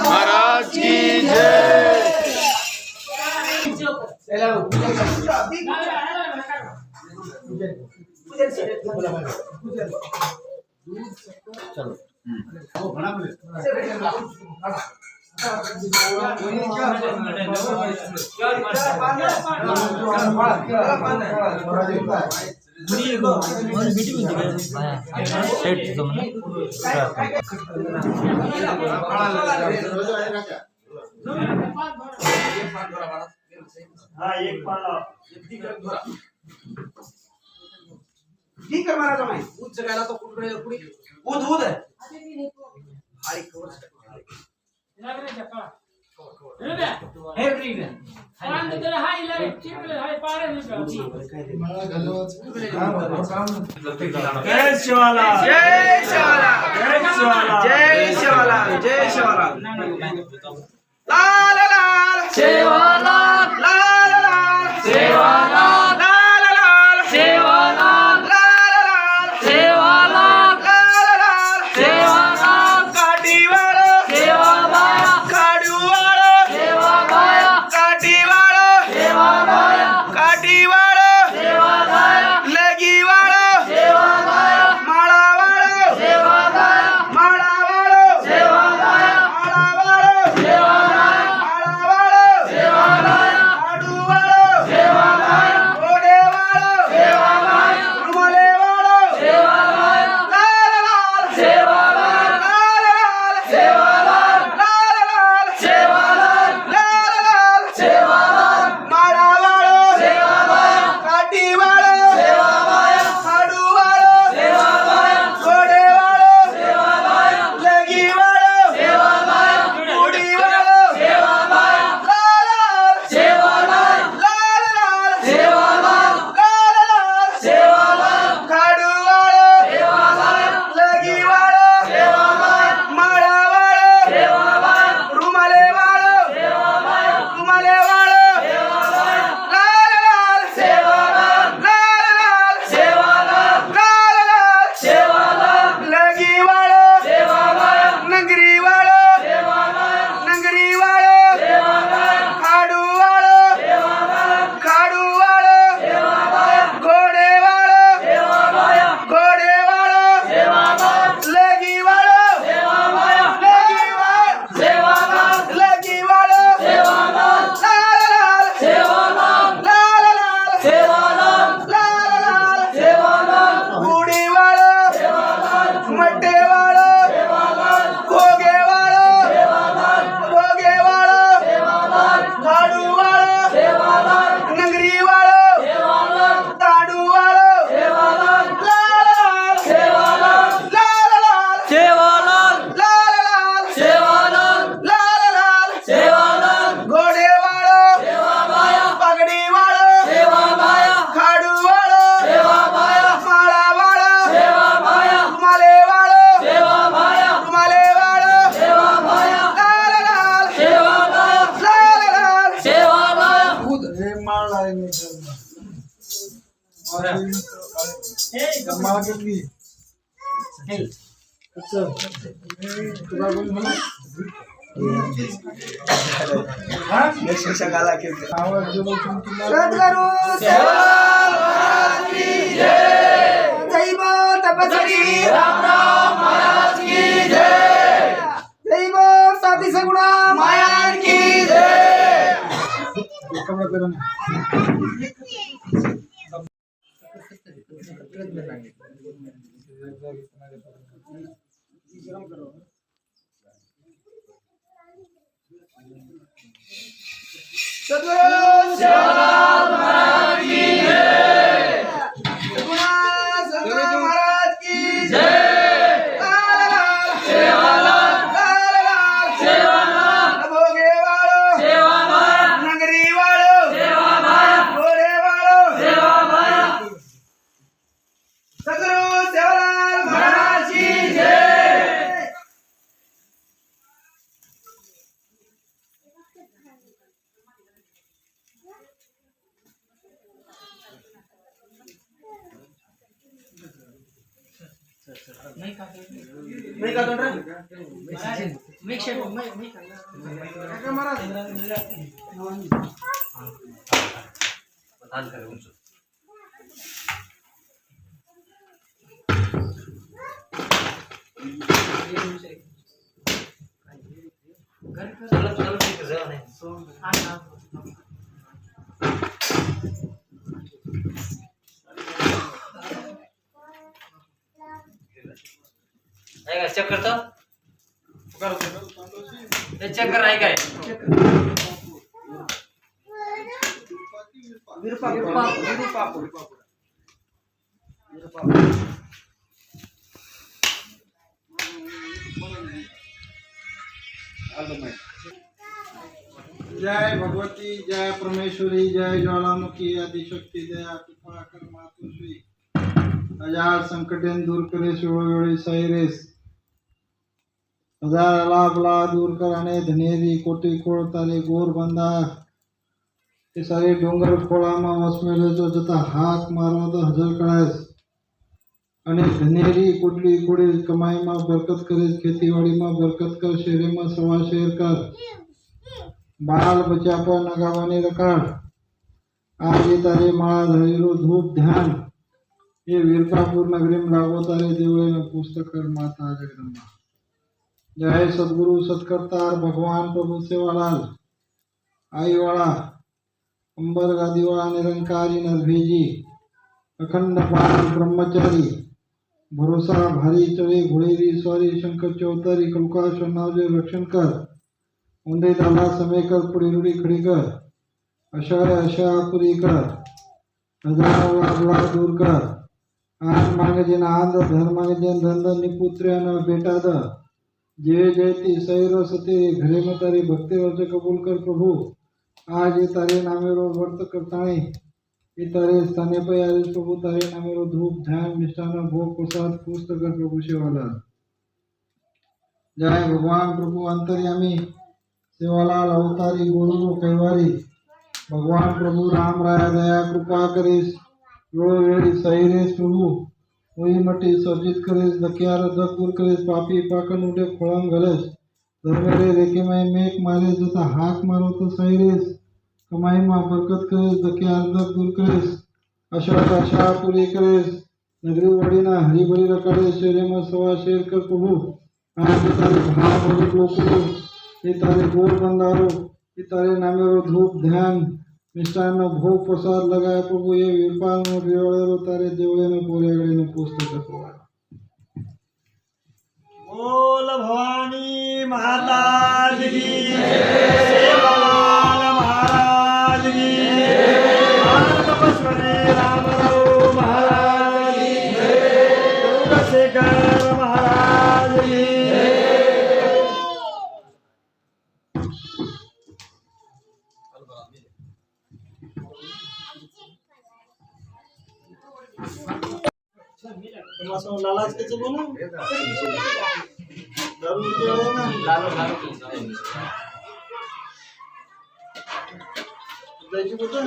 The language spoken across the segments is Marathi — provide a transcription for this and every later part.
महाराज की जय। चलो ठीक कर मारा तुम्हें ऊद जगाला तो कुठे कुठे ऊद ऊद आहे आई कवर लागले चक्का हे ठीक आहे पांच तर हाय ले चिपले हाय पारे नाही मला घालवाच जय शिवाला जय शिवाला जय शिवाला जय शिवाला जय शिवाला लाल लाल शिवाला लाल लाल शिवाला लाल लाल शिवाला नहीं का नहीं का रे मेक शेप मैं का महाराज बता कर उनसे चलो चलो ठीक है नहीं आएगा चेक करता चेक कर रहा है क्या जय भगवती जय परमेश्वरी जय ज्वालामुखी आदिशक्ती दया कृपा कर मातुश्री हजार संकटेन दूर करे शिववेळी साईरेस हजार लाभ दूर कराने धनेरी कोटी खोळ तारे गोर बंदा ते सारे डोंगर खोळाમાં વસમેલો જો જતા હાથ મારવા તો હજર કળાય અને ધનેરી કોટલી કોડે કમાઈમાં બરકત કરે ખેતીવાડીમાં બરકત કર શેરીમાં સવા શેર કર बाल बच्चा पर नगावानी रकाड आज तारे माळा धरेलो धूप ध्यान ये वीरपापुर नगरी में लागो तारे देवळे में पुस्तक कर माता जगदम्बा जय सद्गुरु सत्कर्तार भगवान प्रभु सेवालाल आई वाला अंबर गादी वाला निरंकारी नरभेजी अखंड बाल ब्रह्मचारी भरोसा भारी चढ़े घोड़ेरी स्वारी शंकर चौतारी कलकाश नावजे रक्षण कर उंदे दाला समय कर पुढे रुडी खडी कर अशा पुरी कर हजारो लागला दूर कर आन मागे आंध धन मागे धन निपुत्र्यान बेटा द जे जयती सैर सते घरे में तारी भक्ति वर्ष कबूल कर प्रभु आज ये तारे नामेरो व्रत करताणे ये तारे स्थाने पर आए प्रभु तारे नामेरो धूप ध्यान निष्ठान भोग प्रसाद पुस्त कर प्रभु सेवालाल जय भगवान प्रभु अंतर्यामी सेवालाल अवतारी गुरु कैवारी भगवान प्रभु राम राय दया कृपा करेस वेळो वेळी सहिरेस प्रभु होई मटी सर्जित करेस दकियार दक दूर करेस पापी पाकन उडे खोळाम घालेस धर्मेरे रेकेमाय मेक मारे जता हाक मारो तो सहिरेस कमाईमा बरकत करेस दकियार दक दूर करेस आशा पूरी करेस नगरी वडीना हरिभरी रकाडे शेरेमा सवा शेर कर प्रभु आज तारे भाव लोको ये तारे गोर बंदारो ये तारे नामेरो धूप ध्यान मिष्टान भोग प्रसाद लगाए प्रभु ये वीरपाल में बिवाड़ेरो तारे देवळे ने पोरेगळे ने पुस्तक करवा बोल भवानी माता की सेवालाल महाराज की तपस्वी रामराव महाराज की शेखर महाराज की तुम्हारा लालाच के चलो ना दारू के ना लालो जायची कुठं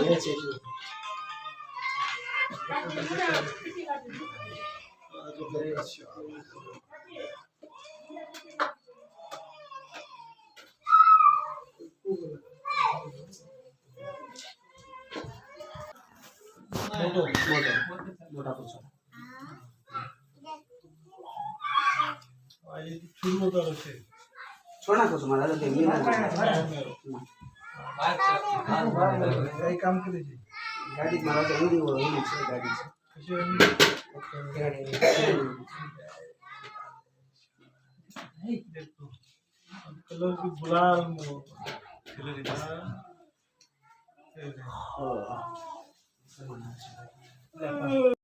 मोटा पुरुष छोड़ा कुछ मारा तो देंगे ना काही काम करायचे गाड़ी मारा तो नहीं वो नीचे गाड़ी कलर की गुलाल हो